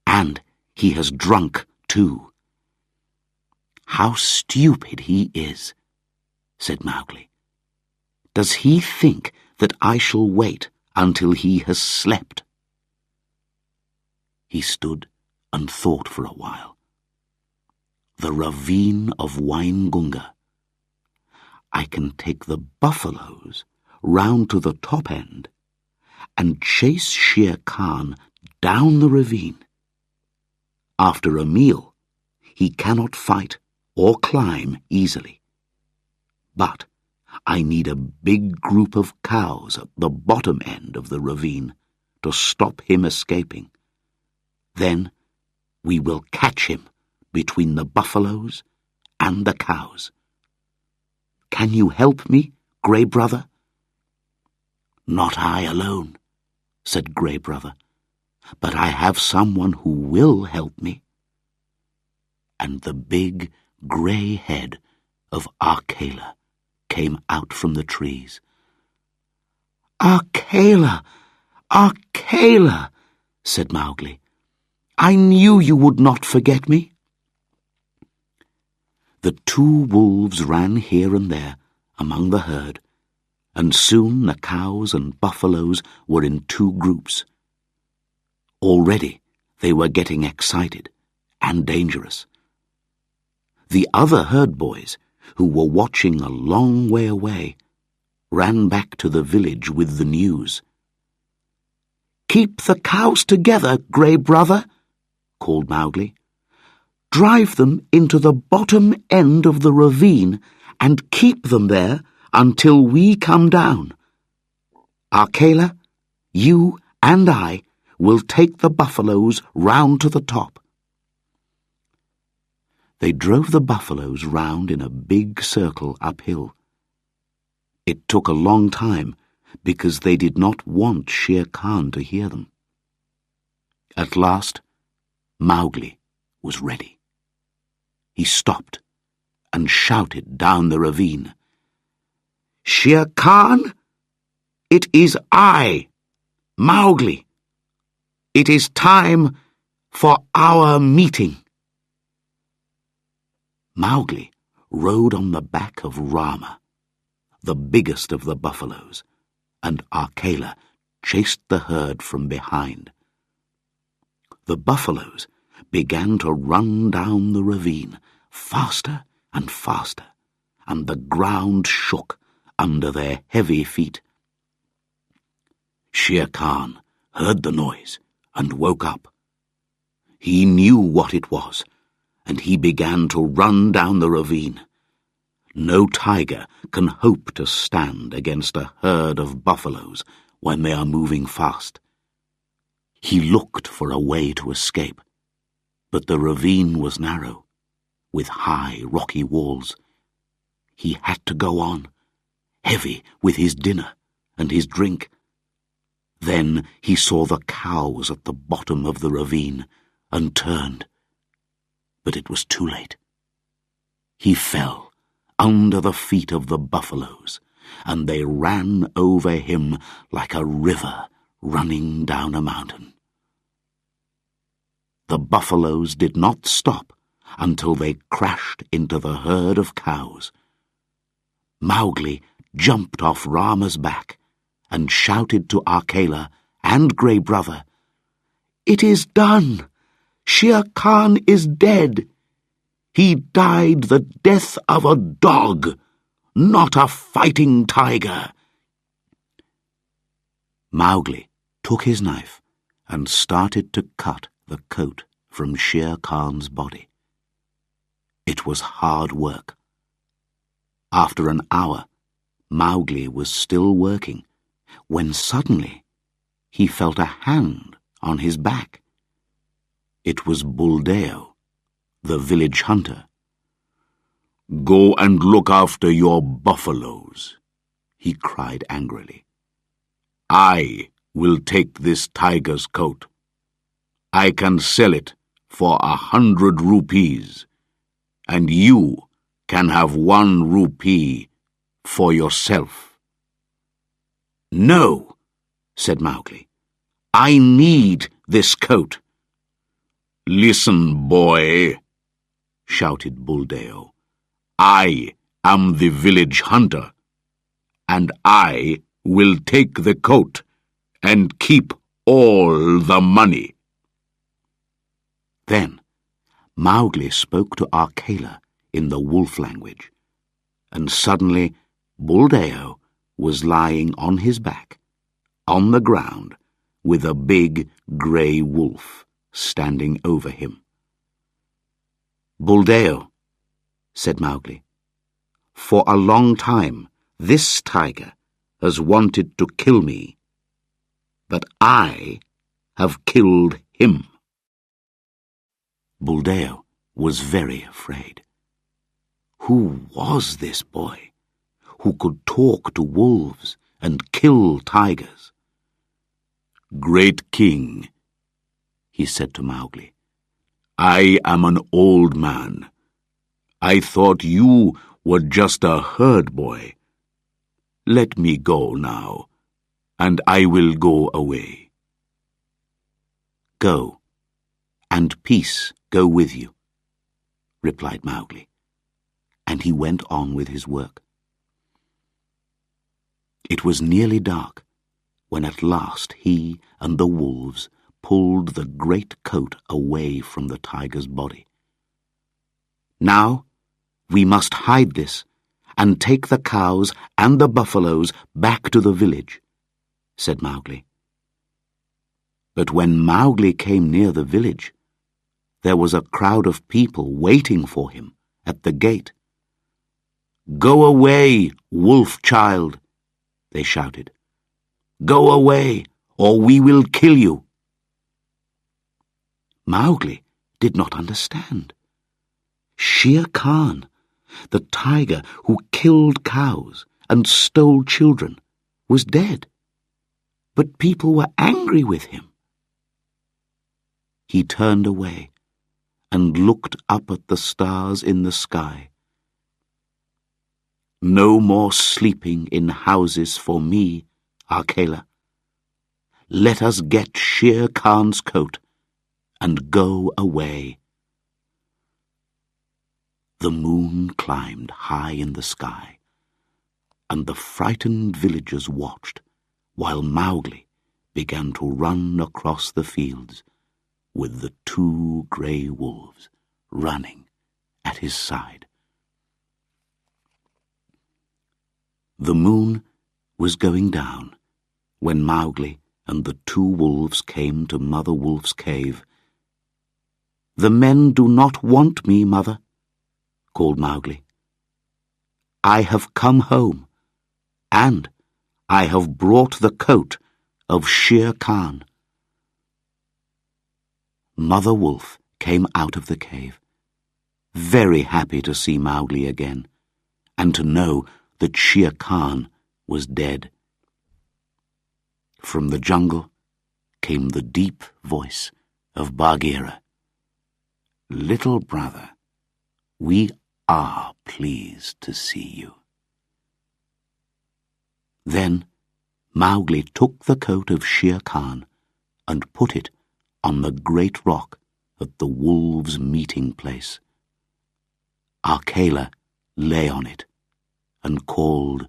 and he has drunk too. How stupid he is, said Mowgli. Does he think that I shall wait until he has slept? He stood and thought for a while. The ravine of Waingunga. I can take the buffaloes round to the top end and chase Shere Khan down the ravine. After a meal, he cannot fight or climb easily. But I need a big group of cows at the bottom end of the ravine to stop him escaping. Then we will catch him between the buffaloes and the cows. Can you help me, Grey Brother? Not I alone, said Grey Brother, but I have someone who will help me. And the big grey head of Akela came out from the trees. Akela! Akela! said Mowgli. I knew you would not forget me. The two wolves ran here and there among the herd, and soon the cows and buffaloes were in two groups. Already they were getting excited and dangerous. The other herd boys, who were watching a long way away, ran back to the village with the news. Keep the cows together, Grey Brother, called Mowgli. Drive them into the bottom end of the ravine and keep them there until we come down. Akela, you and I will take the buffaloes round to the top. They drove the buffaloes round in a big circle uphill. It took a long time because they did not want Shere Khan to hear them. At last, Mowgli was ready. He stopped and shouted down the ravine. Shere Khan, it is I, Mowgli. It is time for our meeting. Mowgli rode on the back of Rama, the biggest of the buffaloes, and Akela chased the herd from behind. The buffaloes began to run down the ravine, faster and faster, and the ground shook under their heavy feet. Shere Khan heard the noise and woke up. He knew what it was, and he began to run down the ravine. No tiger can hope to stand against a herd of buffaloes when they are moving fast. He looked for a way to escape, but the ravine was narrow, with high rocky walls. He had to go on, heavy with his dinner and his drink. Then he saw the cows at the bottom of the ravine and turned. But it was too late. He fell under the feet of the buffaloes, and they ran over him like a river running down a mountain. The buffaloes did not stop until they crashed into the herd of cows. Mowgli jumped off Rama's back and shouted to Akela and Grey Brother, It is done! Shere Khan is dead. He died the death of a dog, not a fighting tiger. Mowgli took his knife and started to cut the coat from Shere Khan's body. It was hard work. After an hour, Mowgli was still working, when suddenly he felt a hand on his back. It was Buldeo, the village hunter. Go and look after your buffaloes, he cried angrily. I will take this tiger's coat. I can sell it for 100 rupees, and you can have 1 rupee for yourself." "No," said Mowgli. "I need this coat." "Listen, boy," shouted Buldeo. "I am the village hunter, and I will take the coat and keep all the money." Then Mowgli spoke to Akela in the wolf language, and suddenly Buldeo was lying on his back, on the ground, with a big grey wolf standing over him. "Buldeo," said Mowgli, "for a long time this tiger has wanted to kill me, but I have killed him." Buldeo was very afraid. Who was this boy who could talk to wolves and kill tigers? "Great King," he said to Mowgli, "I am an old man. I thought you were just a herd boy. Let me go now, and I will go away." "Go, and peace go with you," replied Mowgli, and he went on with his work. It was nearly dark when at last he and the wolves pulled the great coat away from the tiger's body. "Now we must hide this and take the cows and the buffaloes back to the village," said Mowgli. But when Mowgli came near the village, there was a crowd of people waiting for him at the gate. "Go away, wolf child," they shouted. "Go away, or we will kill you." Mowgli did not understand. Shere Khan, the tiger who killed cows and stole children, was dead, but people were angry with him. He turned away and looked up at the stars in the sky. "No more sleeping in houses for me, Akela. Let us get Shere Khan's coat and go away." The moon climbed high in the sky, and the frightened villagers watched while Mowgli began to run across the fields with the 2 grey wolves running at his side. The moon was going down when Mowgli and the 2 wolves came to Mother Wolf's cave. "The men do not want me, Mother," called Mowgli. "I have come home, and I have brought the coat of Shere Khan." Mother Wolf came out of the cave, very happy to see Mowgli again, and to know that Shere Khan was dead. From the jungle came the deep voice of Bagheera. "Little brother, we are pleased to see you." Then Mowgli took the coat of Shere Khan and put it on the great rock at the wolves' meeting place. Akela lay on it and called,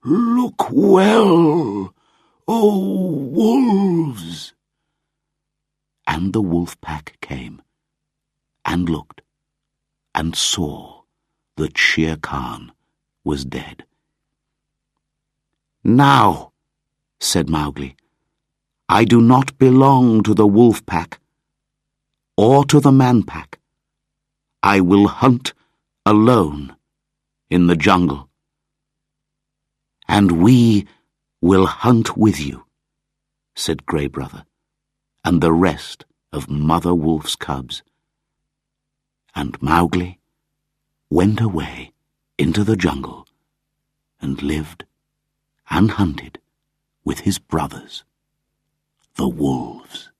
"Look well, O wolves!" And the wolf pack came and looked and saw that Shere Khan was dead. "Now," said Mowgli, "I do not belong to the wolf pack or to the man pack. I will hunt alone in the jungle. "And we will hunt with you," said Grey Brother, and the rest of Mother Wolf's cubs. And Mowgli went away into the jungle and lived and hunted with his brothers, the wolves.